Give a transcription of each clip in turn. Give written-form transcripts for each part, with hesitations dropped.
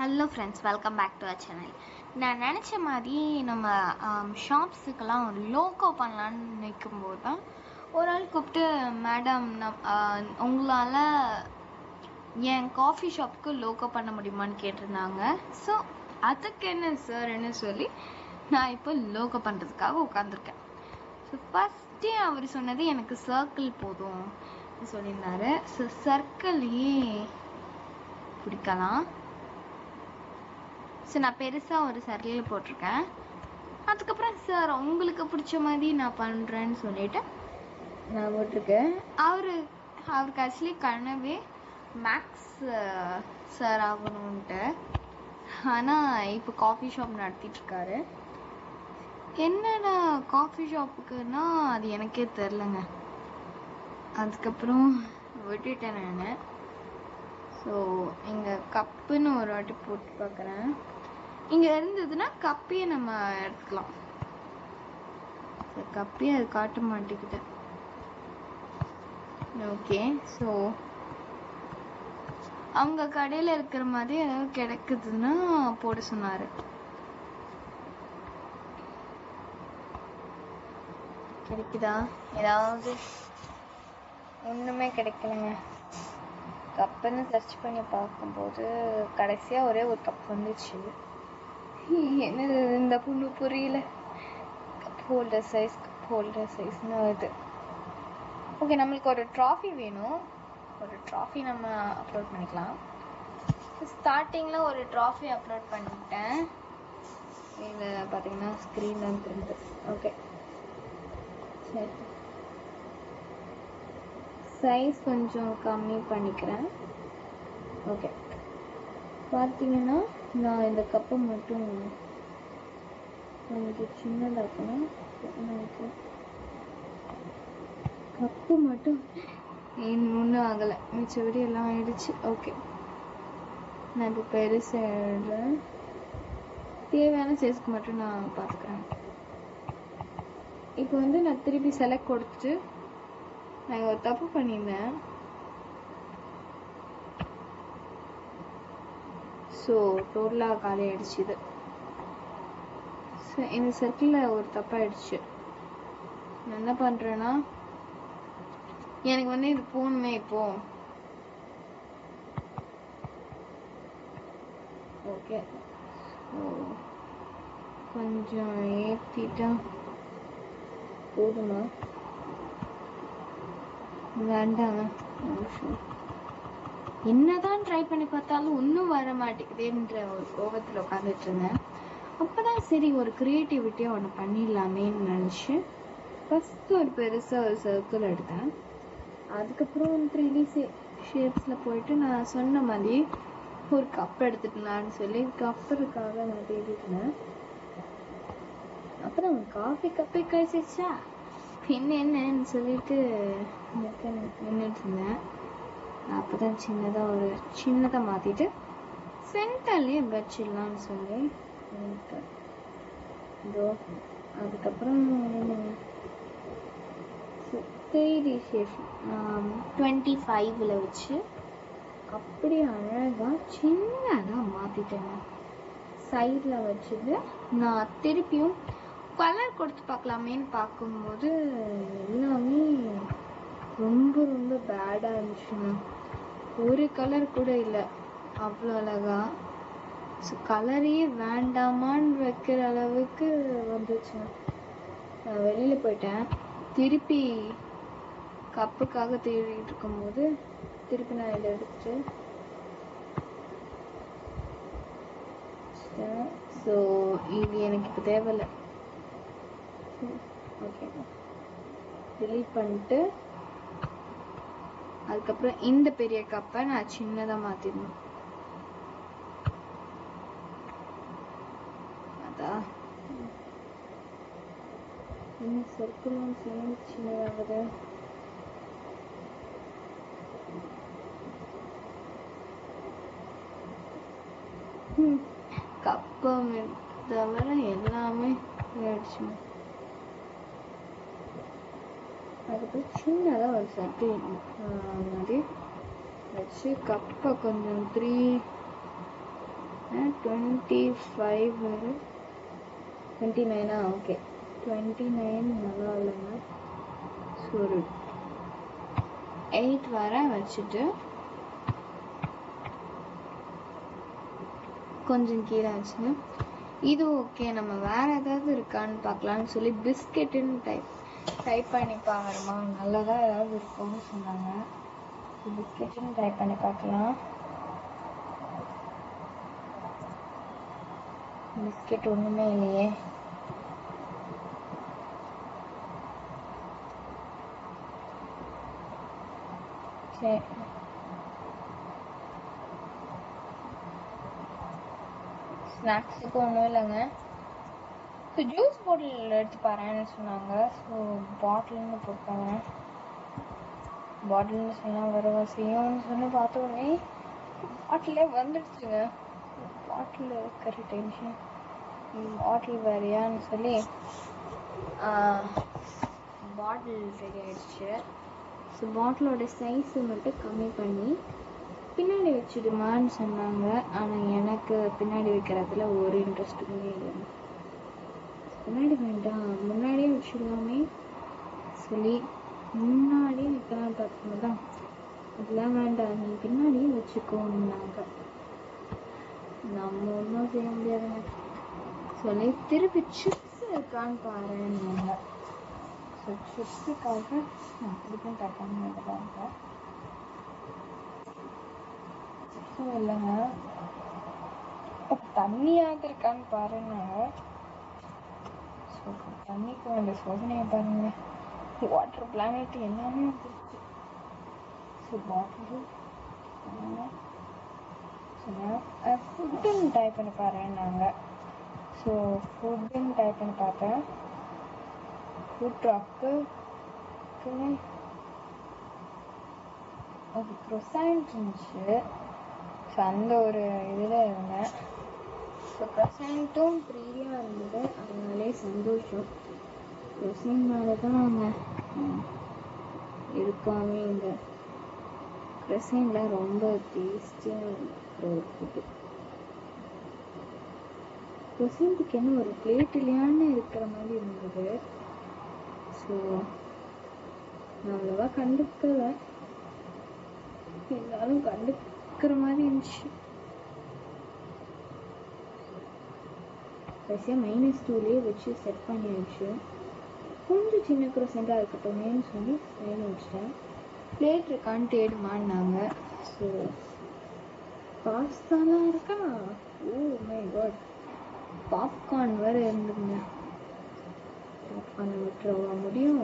Hello friends, welcome back to our channel. நான் நினச்ச மாதிரி நம்ம ஷாப்ஸுக்கெல்லாம் ஒரு லோகோ பண்ணலான்னு நினைக்கும்போது தான் ஒரு ஆள் கூப்பிட்டு, மேடம் உங்களால் என் காஃபி ஷாப்புக்கு லோகோ பண்ண முடியுமான்னு கேட்டிருந்தாங்க. ஸோ அதுக்கு என்ன சார்ன்னு சொல்லி நான் இப்போ லோகோ பண்ணுறதுக்காக உட்காந்துருக்கேன். ஸோ ஃபஸ்ட்டே அவர் சொன்னது எனக்கு சர்க்கிள் போதும் சொல்லியிருந்தாரு. ஸோ சர்க்கிளையே பிடிக்கலாம். ஸோ நான் பெருசாக ஒரு சர்க்கிள் போட்டிருக்கேன். அதுக்கப்புறம் சார் உங்களுக்கு பிடிச்ச மாதிரி நான் பண்ணுறேன்னு சொல்லிட்டு நான் போட்டிருக்கேன். அவருக்கு ஆக்சுவலி கனவே மேக்ஸ் சார் ஆகணுன்ட்டு. ஆனால் இப்போ காஃபி ஷாப் நடத்திட்டுருக்காரு. என்னென்ன காஃபி ஷாப்புக்குன்னா அது எனக்கே தெரிலங்க. அதுக்கப்புறம் விட்டுட்டேன் நான். ஸோ இங்கே கப்புன்னு ஒரு வாட்டி போட்டு பார்க்குறேன். இங்கே இருந்ததுன்னா கப்பையே நம்ம எடுத்துக்கலாம். கப்பையே அது காட்ட மாட்டேங்குது. ஓகே, ஸோ அவங்க கடையில் இருக்கிற மாதிரி ஏதாவது கிடைக்குதுன்னா போட சொன்னார். கிடைக்குதா? ஏதாவது ஒன்றுமே கிடைக்கலங்க. கப்புன்னு சர்ச் பண்ணி பார்க்கும்போது கடைசியாக ஒரே ஒரு கப் வந்துச்சு. என்னது இந்த பொண்ணு புரியல. கப் ஹோல்டர் சைஸ்னு வருது. ஓகே, நம்மளுக்கு ஒரு ட்ராஃபி வேணும். ஒரு ட்ராஃபி நம்ம அப்லோட் பண்ணிக்கலாம். ஸ்டார்டிங்கில் ஒரு ட்ராஃபி அப்லோட் பண்ணிட்டேன். இதில் பார்த்தீங்கன்னா ஸ்க்ரீனில் தெரியுது. ஓகே, சரி, சைஸ் கொஞ்சம் கம்மி பண்ணிக்கிறேன். ஓகே, பார்த்தீங்கன்னா நான் இந்த கப்பை மட்டும் கொஞ்சம் சின்னதாக்கணும். கப்பு மட்டும் ஒன்றும் ஆகலை, மிச்சபடி எல்லாம் ஆயிடுச்சு. ஓகே, நான் இப்போ பெருசாக தேவையான சைஸ்க்கு மட்டும் நான் பார்த்துக்கிறேன். இப்போ வந்து நான் திருப்பி செலக்ட் கொடுத்துட்டு நான் ஒரு தப்பு பண்ணியிருந்தேன். ஸோ டோட்டலாக காலி ஆயிடுச்சு. இது இந்த சர்க்கிளில் ஒரு தப்பாயிடுச்சு. நான் என்ன பண்ணுறேன்னா, எனக்கு வந்து இது போகணுமே இப்போ. ஓகே, கொஞ்சம் ஏற்றிட்டா போதுமா? வேண்டாங்க, என்னதான் ட்ரை பண்ணி பார்த்தாலும் ஒன்றும் வர மாட்டேங்குதுன்ற ஒரு கோபத்தில் உட்காந்துட்டு இருந்தேன். அப்போதான் சரி, ஒரு க்ரியேட்டிவிட்டியாக ஒன்று பண்ணிடலாமேன்னு நினச்சி ஃபஸ்ட்டு ஒரு பெருசாக ஒரு சர்க்கிள் எடுத்தேன். அதுக்கப்புறம் 3D ஷேப்ஸில் போயிட்டு நான் சொன்ன மாதிரி ஒரு கப் எடுத்துக்கலான்னு சொல்லி கப்பருக்காக நான் தேடிட்டேன். அப்புறம் காஃபி கப்பே கழிச்சிச்சா என்னன்னு சொல்லிட்டு நின்றுட்டு இருந்தேன். அப்போ தான் சின்னதாக மாற்றிட்டு சென்டர்லேயே வச்சிடலான்னு சொல்லி இதோ. அதுக்கப்புறம் 3D ஷேப் 25ல் வச்சு அப்படி அழகாக சின்னதாக மாற்றிட்டேங்க. சைடில் வச்சுட்டு நான் திருப்பியும் கலர் கொடுத்து பார்க்கலாமேன்னு பார்க்கும்போது எல்லாமே ரொம்ப ரொம்ப பேடாக இருந்துச்சுங்க. ஒரு கலர் கூட இல்லை, அவ்வளோ அழகா. ஸோ கலரையே வேண்டாமான்னு வைக்கிற அளவுக்கு வந்துச்சுங்க. நான் வெளியில் போயிட்டேன். திருப்பி கப்புக்காக தேடிட்டு இருக்கும்போது திருப்பி நான் இதை எடுத்துட்டு ஸோ இது எனக்கு இப்போ தேவையில்லை. ஓகே, டிலீட் பண்ணிட்டு அதுக்கப்புறம் இந்த பெரிய கப்பை நான் சின்னதாக மாற்றிடணும். அதான் இந்த சர்க்கிளும் சேர்ந்து சின்னதாகுது. கப்பம் தவிர எல்லாமே ஆயிடுச்சு. அதுக்கப்புறம் சின்னதாக ஒரு சர்க்கிள் மாதிரி வச்சு கப்பை கொஞ்சம் 25 வரை 29 ஓகே 29 நல்லா இல்லைங்க. ஸோ ஒரு 8 வரை வச்சுட்டு கொஞ்சம் கீழே வச்சு இது ஓகே, நம்ம வேற ஏதாவது இருக்கான்னு பார்க்கலான்னு சொல்லி பிஸ்கெட்டுன்னு டைப் பண்ணி பாருமா, நல்லதாக ஏதாவது இருக்கும்னு சொன்னாங்க. பிஸ்கெட்டுன்னு டைப் பண்ணி பார்க்கலாம். பிஸ்கெட் ஒன்றுமே இல்லையே. சரி, ஸ்நாக்ஸுக்கு ஒன்றும் இல்லைங்க. ஸோ ஜூஸ் பாட்டில் எடுத்து பாருன்னு சொன்னாங்க. ஸோ பாட்டில்னு போட்டாங்க. பாட்டில்னு சொன்னால் வரவா செய்யும்னு சொன்ன பார்த்தோன்னே பாட்டிலே வந்துடுச்சுங்க. பாட்டில் இருக்கிற டென்ஷன், பாட்டில் வேறையான்னு சொல்லி பாட்டில் ரெடி ஆயிடுச்சு. ஸோ பாட்டிலோட சைஸை மட்டும் கம்மி பண்ணி பின்னாடி வச்சுடுமான்னு சொன்னாங்க. ஆனால் எனக்கு பின்னாடி வைக்கிறதுல ஒரு இன்ட்ரெஸ்ட்டுமே இல்லை. பின்னாடி வேண்டாம், முன்னாடியே வச்சுடலாமே சொல்லி முன்னாடியே நிற்கலாம் பார்க்கும்போது தான் அதெல்லாம் வேண்டாம், நீ பின்னாடியே வச்சுக்கோன்னாங்க. நம்ம ஒன்றும் செய்ய முடியாதுங்க சொல்லி திருப்பி சிப்ஸ் இருக்கான்னு பாருன்னாங்க. ஸோ சிப்ஸுக்காக நான் திருப்பியும் ட்ரை பண்ணிடுறாங்க. சிப்ஸும் இல்லைங்க. தண்ணியாவது இருக்கான்னு பாருன்னாங்க. ஸோ தண்ணிக்கு அந்த சோதனையை பாருங்க, வாட்டர் பிளானட் எல்லாமே வந்துருச்சு. ஸோ பாட்டில் ஃபுட்டுன்னு டைப் பண்ணி பாருன்னாங்க. ஸோ ஃபுட்டுன்னு டைப் பண்ணி பார்த்தேன். ஃபுட் ட்ராக்கு ஒரு க்ரொசைண்ட் இருந்துச்சு. ஸோ அந்த ஒரு இதில் இருந்தேன். ஸோ க்ரொசைண்ட்டும் ப்ரீயாக இருந்தது, அதனாலே சந்தோஷம். க்ரொசைண்ட் மேலே தான் நாங்கள் இருக்காமே. இந்த க்ரொசைண்டில் ரொம்ப டேஸ்டியாக இருக்கிற ஒரு ஃபுட்டு. க்ரொசைண்ட்டுக்கு என்ன ஒரு பிளேட் இல்லையான்னு இருக்கிற மாதிரி இருந்தது. ஸோ நான் அவ்வளோவா கண்டுக்கலை, இருந்தாலும் கண்டுக்கிற மாதிரி இருந்துச்சு. கடைசியாக -2 வச்சு செட் பண்ணியாச்சு. கொஞ்சம் சின்ன க்ரொசைண்டாக இருக்கட்டுமேன்னு சொல்லி சைன் வச்சிட்டேன். பிளேட் இருக்கான்னு தேடுமான்னாங்க. ஸோ பாஸ்தாலாம் இருக்கா? ஓ மை காட், பாப்கார்ன் வேறு இருந்துங்க. பாப்கார்னை விட்டுறவா முடியும்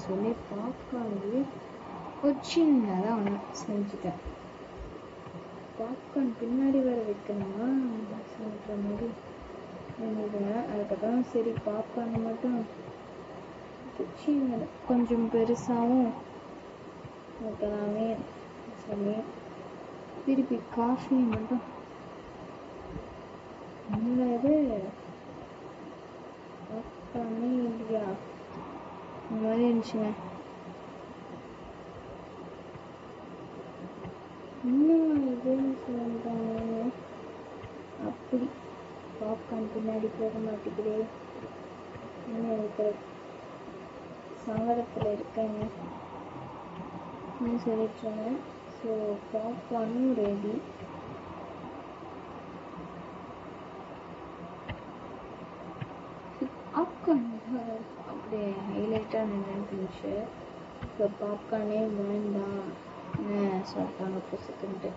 சொல்லி பாப்கார்ன்லேயே ஒரு சின்னதாக ஒன்று செஞ்சுட்டேன். பாப்கார்ன் பின்னாடி வேறு வைக்கணுமா சொல்கிற மாதிரி இருந்ததுங்க. அதுக்கப்புறம் சரி பாப்கார்னை மட்டும் சின்ன கொஞ்சம் பெருசாகவும் வைக்கலாமே சொல்லி திருப்பி காஃபி மட்டும் இது பாப்கார்னே இல்லையா இந்த மாதிரி இருந்துச்சுங்க. இன்னும் இதுன்னு சொல்லிட்டாங்க. அப்படி பாப்கார்ன் பின்னாடி போக மாட்டேங்குதே, இன்னும் இருக்கிற சங்கடத்தில் இருக்கேன்னு சொல்லிட்டுருந்தேன். ஸோ பாப்கார்னும் ரெடி. பாப்கார்ன் அப்படியே ஹைலைட்டாக நின்றுச்சு. ஸோ பாப்கார்னே வேண்டாம்னு சொல்லிட்டாங்க பொசுக்குன்ட்டு.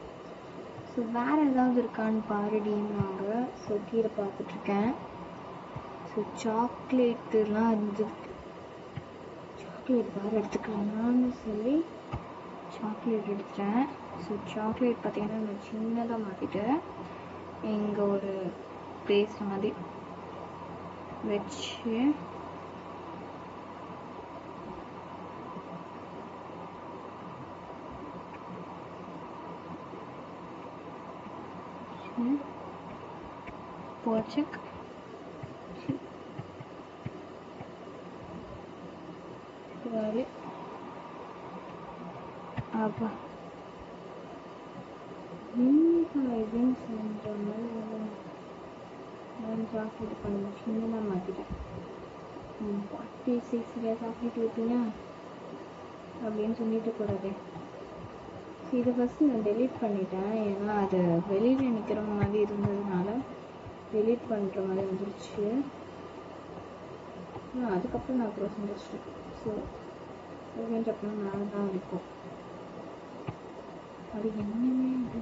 ஸோ வேறு ஏதாவது இருக்கான்னு பாருடின்னாங்க. ஸோ கீழே பார்த்துட்ருக்கேன். ஸோ சாக்லேட்டுலாம் இருந்தது. சாக்லேட் வேறு எடுத்துக்கலாம்னு சொல்லி சாக்லேட் எடுத்துட்டேன். ஸோ சாக்லேட் பார்த்திங்கன்னா நான் சின்னதாக மாற்றிட்டு இங்கே ஒரு பேஸ்ட் மாதிரி வச்சு போச்சக் அப்பா இதுன்னு சொல்கிற மாதிரி நான் சாக்லேட் பண்ண சின்னதாக மாற்றிட்டேன். 46 சாக்லேட் ஊற்றினா அப்படின்னு சொல்லிட்டு கூடாது. இதை ஃபஸ்ட்டு நான் டெலீட் பண்ணிட்டேன், ஏன்னா அது வெளியில் நிற்கிற மாதிரி இருந்ததுனால டெலீட் பண்ணுற மாதிரி வந்துருச்சு. அதுக்கப்புறம் நான் க்ளோஸ் முடிச்சிட்டேன். ஸோ ஓகேன்ற அப்புறம் மேலே தான் இருக்கும். அது என்னமே அது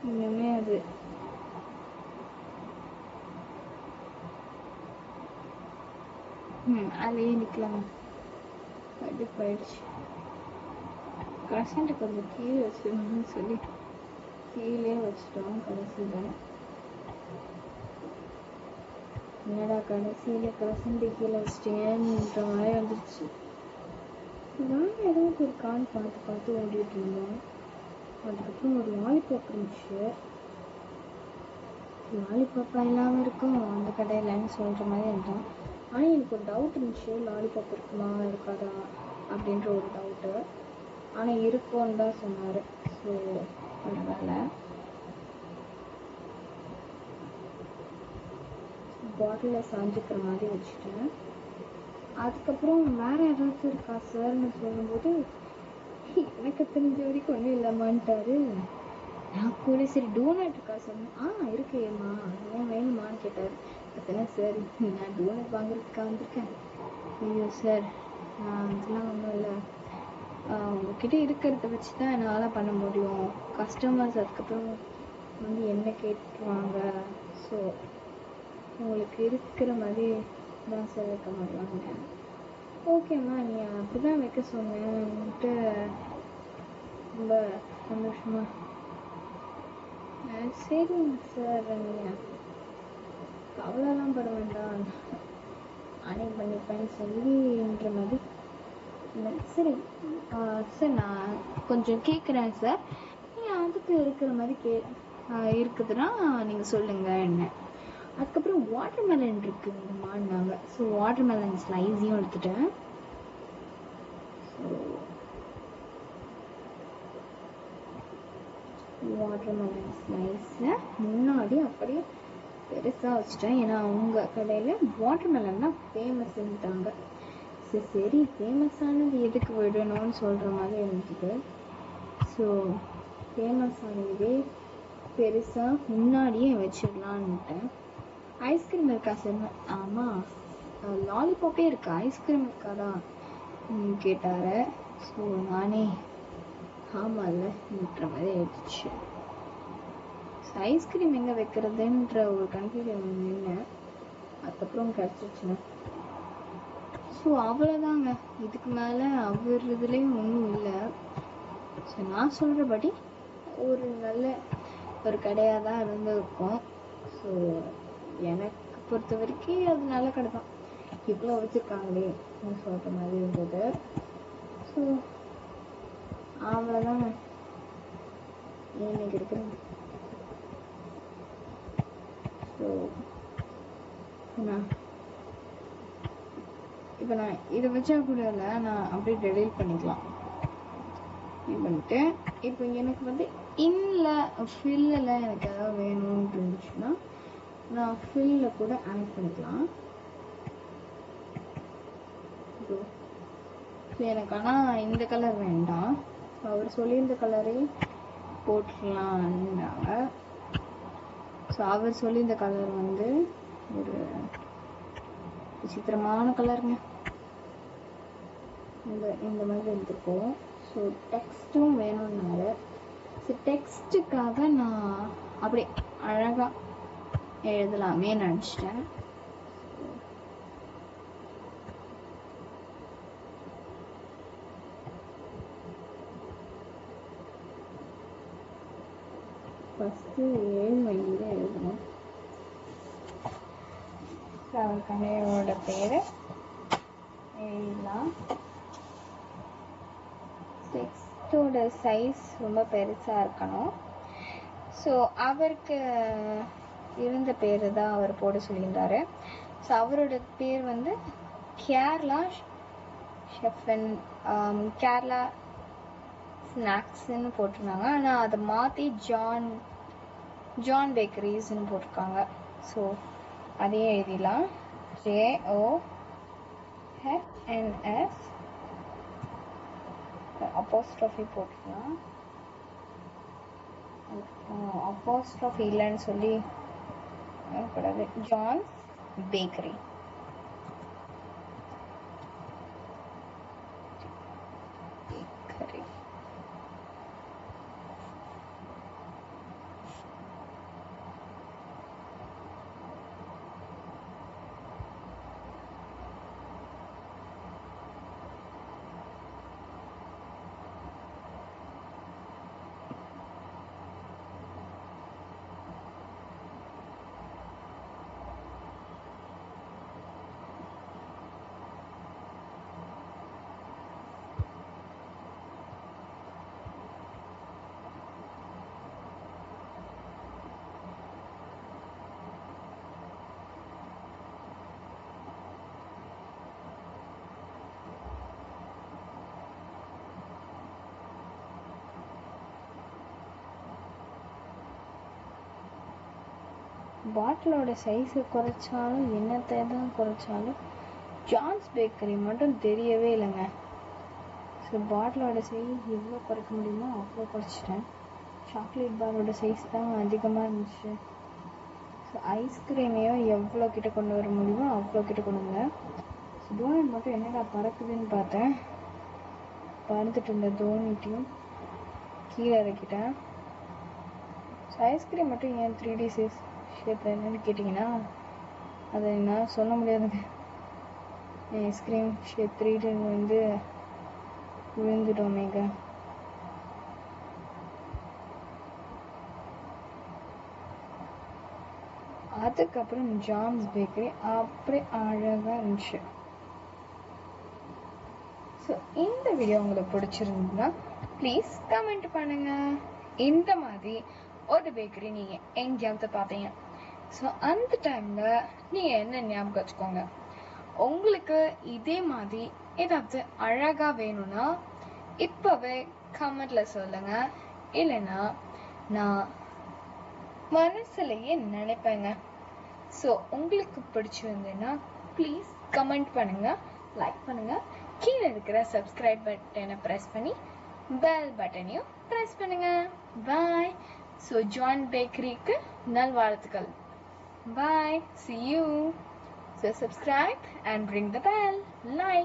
இன்னுமே அது அதுலேயே நிற்கலாங்க. கடுப்பாயிடுச்சு. க்ரசண்ட் கொஞ்சம் கீழே வச்சுக்கணும்னு சொல்லி கீழே வச்சுட்டோம். கடைசியில் என்னடா கடைசியில் க்ரசண்ட் கீழே வச்சுட்டேன்ற மாதிரி வந்துருச்சு. நான் ஏதாவது ஒரு கால் பார்த்து ஓடிட்டு இருந்தோம். அதுக்கப்புறம் ஒரு லாலிபாப் இருந்துச்சு. லாலிபாப்பா இல்லாமல் இருக்கும் அந்த கடையிலன்னு சொல்கிற மாதிரி இருந்தோம். ஆனால் எனக்கு ஒரு டவுட் இருந்துச்சு, லாலிபாப் இருக்குமா இருக்காதா அப்படின்ற ஒரு டவுட்டு. ஆனால் இருக்கும்னு தான் சொன்னார். ஸோ பரவாயில்ல. பாட்டிலில் சாஞ்சிக்கிற மாதிரி வச்சுட்டேன். அதுக்கப்புறம் வேறு ஏதாச்சும் இருக்கா சார்னு சொல்லும்போது எனக்கு தெரிஞ்ச வரைக்கும் ஒன்றும் இல்லாமான்ட்டாரு. நான் கூட சரி டோனட் இருக்கா சொன்னேன். இருக்கேம்மா, ஏன் வேணுமான்னு கேட்டார். அப்படின்னா சார் நான் டோனட் வாங்குறதுக்காக வந்திருக்கேன். ஐயோ சார், நான் அதெல்லாம் ஒன்றும் இல்லை, உங்ககிட்ட இருக்கிறத வச்சு தான் என்னால் பண்ண முடியும். கஸ்டமர்ஸ் அதுக்கப்புறம் வந்து என்ன கேட்டுருவாங்க. ஸோ உங்களுக்கு இருக்கிற மாதிரி தான் சார் வைக்க முடியும்னு. ஓகேம்மா, நீ அப்படி தான் வைக்க சொன்னேன்ட்டு ரொம்ப சந்தோஷமா சரிங்க சார், நீங்கள் கவலைலாம் பட வேண்டாம், நானே பண்ணிப்பேன்னு சொல்லின்ற மாதிரி. சரி சார், நான் கொஞ்சம் கேட்குறேன் சார், நீங்கள் அதுக்கு இருக்கிற மாதிரி இருக்குதுன்னா நீங்கள் சொல்லுங்கள் என்ன. அதுக்கப்புறம் வாட்டர் மெலன் இருக்குங்கம்மான்னாங்க. ஸோ வாட்டர் மெலன் ஸ்லைஸையும் எடுத்துட்டேன். ஸோ வாட்டர் மெலன் ஸ்லைஸை முன்னாடி அப்படியே பெருசாக வச்சுட்டேன். ஏன்னா அவங்க கடையில் வாட்டர் மெலன் தான் ஃபேமஸ்ன்ட்டாங்க. சரி ஃபேமஸானது எதுக்கு விடணும்னு சொல்கிற மாதிரி இருந்துச்சு. ஸோ ஃபேமஸானதே பெருசாக முன்னாடியே வச்சிடலான்ட்டேன். ஐஸ்கிரீம் இருக்கா சார்? ஆமாம், லாலிபாப்பே இருக்கா, ஐஸ்கிரீம் இருக்காதா கேட்டார். ஸோ நானே ஆமாம்லன்ற மாதிரி ஆயிடுச்சு. ஐஸ்கிரீம் எங்கே வைக்கிறதுன்ற ஒரு கன்ஃபியூஷன் நின்று அதுக்கப்புறம் கிடச்சிருச்சுங்க. ஸோ அவ்வளோதாங்க, இதுக்கு மேலே அவர் இதுலேயும் ஒன்றும் இல்லை. ஸோ நான் சொல்கிறபடி ஒரு நல்ல ஒரு கடையாக தான் இருந்திருக்கும். ஸோ எனக்கு பொறுத்த வரைக்கும் அது நல்ல கடை தான், இவ்வளோ வச்சுருக்காங்களே சொல்கிற மாதிரி இருந்தது. ஸோ அவ்வளோதாங்க இன்னைக்கு இருக்கிறேன். ஸோ இப்போ நான் இதை வச்சா கூட இல்லை, நான் அப்படியே டெலீட் பண்ணிக்கலாம். இது பண்ணிட்டு இப்போ எனக்கு வந்து ஃபில்லில் எனக்கு எதாவது வேணும்னு இருந்துச்சுன்னா நான் ஃபில்லில் கூட ஆட் பண்ணிக்கலாம். ஸோ எனக்கு ஆனால் இந்த கலர் வேண்டாம், அவர் சொல்லியிருந்த கலரே போட்டுக்கலான்னாங்க. ஸோ அவர் சொல்லியிருந்த கலர் வந்து ஒரு விசித்திரமான கலருங்க. இந்த மாதிரி எடுத்துருக்கோம். ஸோ டெக்ஸ்ட்டும் வேணும்னால ஸோ டெக்ஸ்ட்டுக்காக நான் அப்படி அழகாக எழுதலாமே நினச்சிட்டேன். ஃபஸ்ட்டு 7 மணியில் எழுதணும். அவர் கடையோட பேர் எழுதலாம். டெக்ஸ்டோட சைஸ் ரொம்ப பெருசாக இருக்கணும். ஸோ அவருக்கு இருந்த பேர் தான் அவர் போட சொல்லியிருந்தாரு. ஸோ அவரோட பேர் வந்து கேரளா ஷெஃப் அண்ட் கேரளா ஸ்நாக்ஸ்ன்னு போட்டிருந்தாங்க. ஆனால் அதை மாற்றி ஜான் பேக்கரிஸ்ன்னு போட்டிருக்காங்க. ஸோ அதையே எழுதிடலாம். JOHNS அப்போஸ்ட்ரோஃபி போட்டுக்கலாம். அப்போஸ்ட்ரோஃபி இல்லைன்னு சொல்லி கூடாது. John's bakery. பாட்டிலோட சைஸை குறைச்சாலும் என்னத்தை தான் குறைச்சாலும் ஜான்ஸ் பேக்கரி மட்டும் தெரியவே இல்லைங்க. ஸோ பாட்டிலோட சைஸ் எவ்வளோ குறைக்க முடியுமோ அவ்வளோ குறைச்சிட்டேன். சாக்லேட் பாரோட சைஸ் தான் அதிகமாக இருந்துச்சு. ஸோ ஐஸ்கிரீமையும் எவ்வளோ கிட்ட கொண்டு வர முடியுமோ அவ்வளோ கிட்ட கொண்டு வந்தேன். ஸோ டோனட் மட்டும் என்னடா பறக்குதுன்னு பார்த்தேன். பறந்துட்டு இருந்த டோனட்டையும் கீழே இறக்கிட்டேன். ஸோ ஐஸ்கிரீம் மட்டும் ஏன் 3D ஷேப்பில் என்னன்னு கேட்டிங்கன்னா அதை என்னால் சொல்ல முடியாதுங்க. ஐஸ்கிரீம் ஷேப் 3D வந்து விழுந்துட்டோமேங்க. அதுக்கப்புறம் ஜான்ஸ் பேக்கரி அப்படி அழகாக இருந்துச்சு. ஸோ இந்த வீடியோ உங்களுக்கு பிடிச்சிருந்ததுன்னா ப்ளீஸ் கமெண்ட் பண்ணுங்க. இந்த மாதிரி ஒரு பேக்கரி நீங்கள் எங்கேயாவது பார்ப்பீங்க. ஸோ அந்த டைமில் நீங்கள் என்ன ஞாபகம் வச்சுக்கோங்க, உங்களுக்கு இதே மாதிரி ஏதாவது அழகாக வேணும்னா இப்போவே கமெண்டில் சொல்லுங்கள். இல்லைன்னா நான் மனசுலையே நினைப்பேங்க. ஸோ உங்களுக்கு பிடிச்சிருந்ததுன்னா ப்ளீஸ் கமெண்ட் பண்ணுங்கள், லைக் பண்ணுங்கள். கீழே இருக்கிற சப்ஸ்கிரைப் பட்டனை ப்ரெஸ் பண்ணி பெல் பட்டனையும் ப்ரெஸ் பண்ணுங்கள். பாய். ஸோ ஜான் பேக்கரிக்கு நல்வாழ்த்துக்கள். Bye. See you. So subscribe and ring the bell. Like.